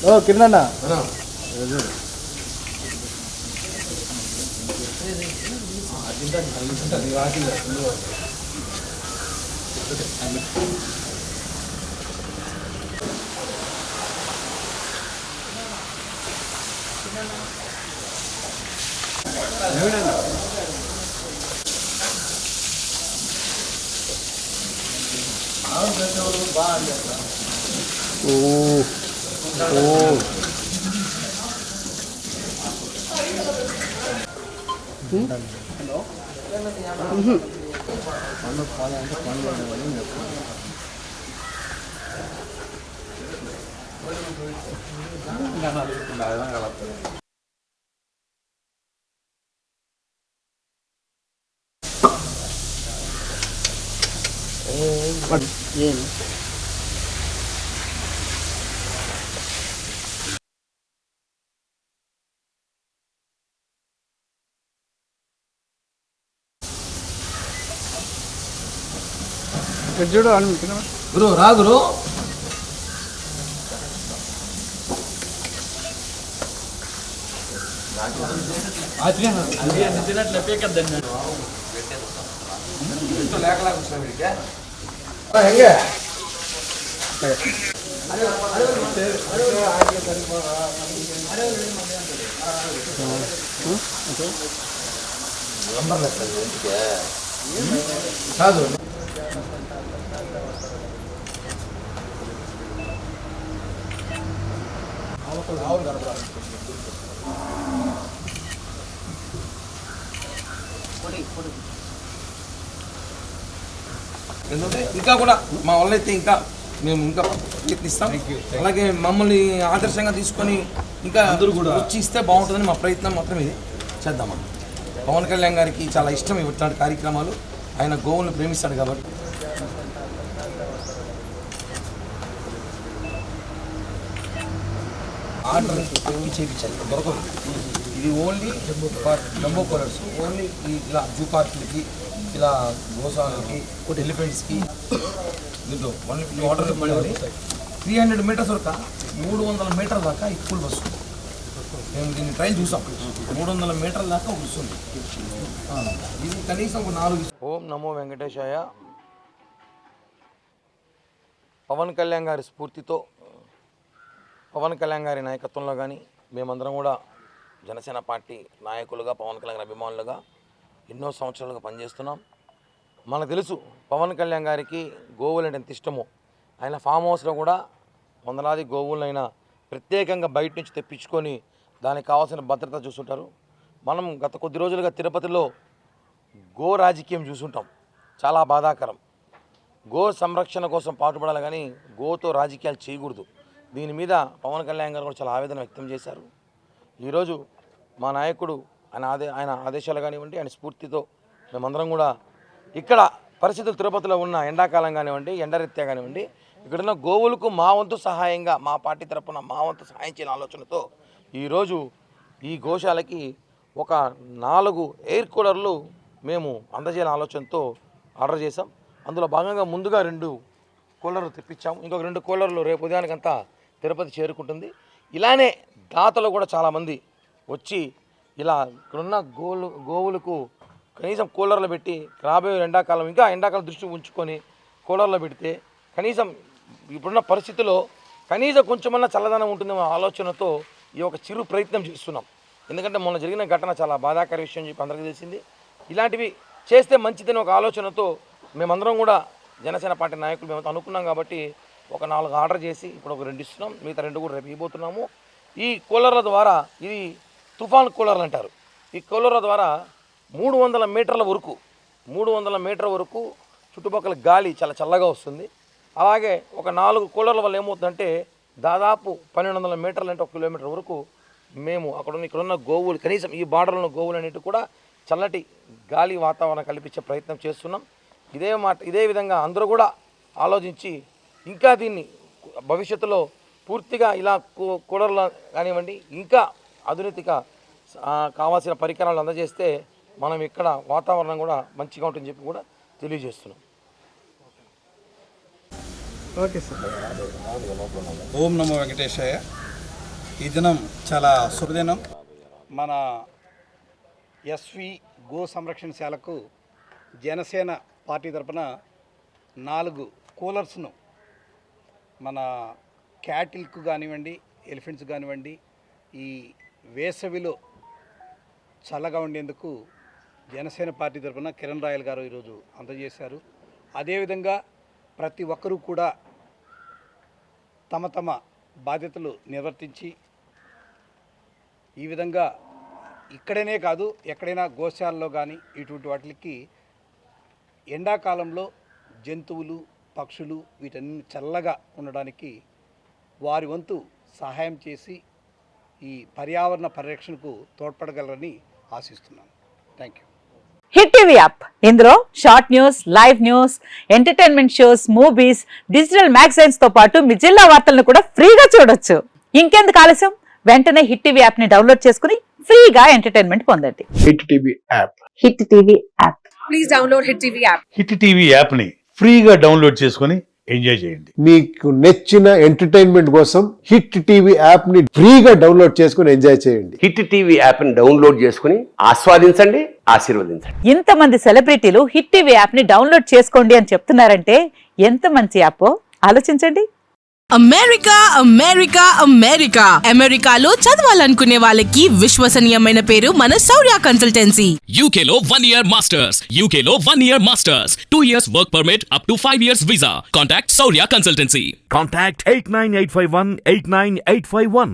ఓ కిరణ్ ಏನು చూడు గురు రా గురు ಹೆಂಗೆ కాదు ఎందుకంటే ఇంకా కూడా మా వాళ్ళైతే ఇంకా మేము ఇంకా ప్రయత్నిస్తాం. అలాగే మమ్మల్ని ఆదర్శంగా తీసుకొని ఇంకా అందరూ కూడా వచ్చి ఇస్తే బాగుంటుందని మా ప్రయత్నం మాత్రం ఇది చేద్దామని. పవన్ కళ్యాణ్ గారికి చాలా ఇష్టం ఇట్లాంటి కార్యక్రమాలు. ఆయన గోవులను ప్రేమిస్తాడు కాబట్టి ఆర్డర్ చేయించాలి దొరకదు. ఇది ఓన్లీ జంబో కలర్స్ ఓన్లీ ఇలా జూ పార్కులకి ఇలా గోశాలకి ఎలిఫెంట్స్కి దీంట్లో ఆర్డర్ 300 మీటర్స్ వరకు 300 మీటర్ల దాకా ఈ స్కూల్ బస్సు మేము దీన్ని ట్రైల్ చూసాం. 300 మీటర్ల దాకా వస్తుంది. ఇది కనీసం ఒక 4. ఓం నమో వెంకటేశాయ. పవన్ కళ్యాణ్ గారి స్ఫూర్తితో పవన్ కళ్యాణ్ గారి నాయకత్వంలో కానీ మేమందరం కూడా జనసేన పార్టీ నాయకులుగా పవన్ కళ్యాణ్ అభిమానులుగా ఎన్నో సంవత్సరాలుగా పనిచేస్తున్నాం. మనకు తెలుసు పవన్ కళ్యాణ్ గారికి గోవులు అంటే ఎంత ఇష్టమో. ఆయన ఫామ్ హౌస్లో కూడా వందలాది గోవులైనా ప్రత్యేకంగా బయట నుంచి తెప్పించుకొని దానికి కావాల్సిన భద్రత చూస్తుంటారు. మనం గత కొద్ది రోజులుగా తిరుపతిలో గో రాజకీయం చూస్తుంటాం. చాలా బాధాకరం. గో సంరక్షణ కోసం పాటుపడాలి కానీ గోతో రాజకీయాలు చేయకూడదు. దీని మీద పవన్ కళ్యాణ్ గారు కూడా చాలా ఆవేదన వ్యక్తం చేశారు. ఈరోజు మా నాయకుడు ఆయన ఆదేశాలు కానివ్వండి, ఆయన స్ఫూర్తితో మేమందరం కూడా ఇక్కడ పరిస్థితులు తిరుపతిలో ఉన్న ఎండాకాలం కానివ్వండి, ఎండరీత్యా కానివ్వండి, ఇక్కడున్న గోవులకు మా వంతు సహాయంగా మా పార్టీ తరఫున మా వంతు సహాయం చేయని ఆలోచనతో ఈరోజు ఈ గోశాలకి ఒక 4 ఎయిర్ కూలర్లు మేము అందజేయాలని ఆలోచనతో ఆర్డర్ చేసాం. అందులో భాగంగా ముందుగా 2 కూలర్లు తెప్పించాము. ఇంకొక 2 కూలర్లు రేపు ఉదయానికంతా తిరుపతి చేరుకుంటుంది. ఇలానే దాతలు కూడా చాలామంది వచ్చి ఇలా ఇక్కడున్న గోవులకు కనీసం కూలర్లు పెట్టి రాబోయే ఎండాకాలం ఇంకా ఎండాకాలం దృష్టి ఉంచుకొని కూలర్లు పెడితే కనీసం ఇప్పుడున్న పరిస్థితిలో కనీసం కొంచెమన్నా చల్లదనం ఉంటుందేమో ఆలోచనతో ఈ ఒక చిరు ప్రయత్నం చేస్తున్నాం. ఎందుకంటే మొన్న జరిగిన ఘటన చాలా బాధాకర విషయం చెప్పి అందరికీ తెలిసింది. ఇలాంటివి చేస్తే మంచిదని ఒక ఆలోచనతో మేమందరం కూడా జనసేన పార్టీ నాయకులు మేము అనుకున్నాం కాబట్టి ఒక 4 ఆర్డర్ చేసి ఇప్పుడు ఒక 2 ఇస్తున్నాం. మిగతా 2 కూడా రేపు ఇవ్వబోతున్నాము. ఈ కూలర్ల ద్వారా ఇది తుఫాన్ కూలర్లు అంటారు. ఈ కూలర్ల ద్వారా 300 మీటర్ల వరకు చుట్టుపక్కల గాలి చాలా చల్లగా వస్తుంది. అలాగే ఒక 4 కూలర్ల వల్ల ఏమవుతుందంటే దాదాపు 1200 మీటర్లు అంటే 1 కిలోమీటర్ వరకు మేము ఇక్కడున్న గోవులు కనీసం ఈ బార్డర్లో ఉన్న గోవులు అన్నిటి కూడా చల్లటి గాలి వాతావరణం కల్పించే ప్రయత్నం చేస్తున్నాం. ఇదే విధంగా అందరూ కూడా ఆలోచించి ఇంకా దీన్ని భవిష్యత్తులో పూర్తిగా ఇలా కూలర్లు కానివ్వండి ఇంకా ఆధునిక కావాల్సిన పరికరాలు అందజేస్తే మనం ఇక్కడ వాతావరణం కూడా మంచిగా ఉంటుందని చెప్పి కూడా తెలియజేస్తున్నాం. Okay sir. ఓం నమో వెంకటేశాయ. ఈ దినం చాలా శుభదినం. మన ఎస్వి గో సంరక్షణశాలకు జనసేన పార్టీ తరఫున 4 కూలర్స్ను మన క్యాటిల్కు కానివ్వండి, ఎలిఫెంట్స్ కానివ్వండి, ఈ వేసవిలో చల్లగా ఉండేందుకు జనసేన పార్టీ తరఫున కిరణ్ రాయల్ గారు ఈరోజు అందజేశారు. అదేవిధంగా ప్రతి ఒక్కరూ కూడా తమ తమ బాధ్యతలు నిర్వర్తించి ఈ విధంగా ఇక్కడనే కాదు ఎక్కడైనా గోశాలలో కానీ ఇటువంటి వాటికి ఎండాకాలంలో జంతువులు, పక్షులు వీటన్ని చల్లగా ఉండడానికి వారి వంతు సహాయం చేసి ఈ పర్యావరణ పరిరక్షణకు తోడ్పడగలరని ఆశిస్తున్నాను. Thank you. Hit TV app, ఇందులో short news, live news, entertainment shows, movies, digital magazines తో పాటు మీ జిల్లా వార్తలను కూడా ఫ్రీగా చూడొచ్చు. ఇంకెందుకు ఆలస్యం, వెంటనే హిట్ టీవీ యాప్ ని డౌన్లోడ్ చేసుకుని ఫ్రీగా ఎంటర్టైన్మెంట్ పొందండి. Hit TV app. Hit TV app. Please download hit TV app. Hit TV app ని ఫ్రీగా డౌన్లోడ్ చేసుకుని ఎంజాయ్ చేయండి. మీకు నచ్చిన ఎంటర్టైన్మెంట్ కోసం హిట్ టీవీ యాప్ ని ఫ్రీగా డౌన్లోడ్ చేసుకుని ఎంజాయ్ చేయండి. హిట్ టీవీ యాప్ ని డౌన్లోడ్ చేసుకుని ఆస్వాదించండి, ఆశీర్వదించండి. ఇంతమంది సెలబ్రిటీలు హిట్ టీవీ యాప్ ని డౌన్లోడ్ చేసుకోండి అని చెప్తున్నారంటే ఎంత మంచి యాప్ ఆలోచించండి. అమెరికా అమెరికా అమెరికా అమెరికాలో చదవాలనుకునే వాళ్ళకి విశ్వసనీయమైన పేరు మన శౌర్య కన్సల్టెన్సీ. UK లో 1 year masters. UK లో 1 year masters. 2 years work permit up to 5 years visa. Contact Saurya Consultancy. Contact 89851 89851.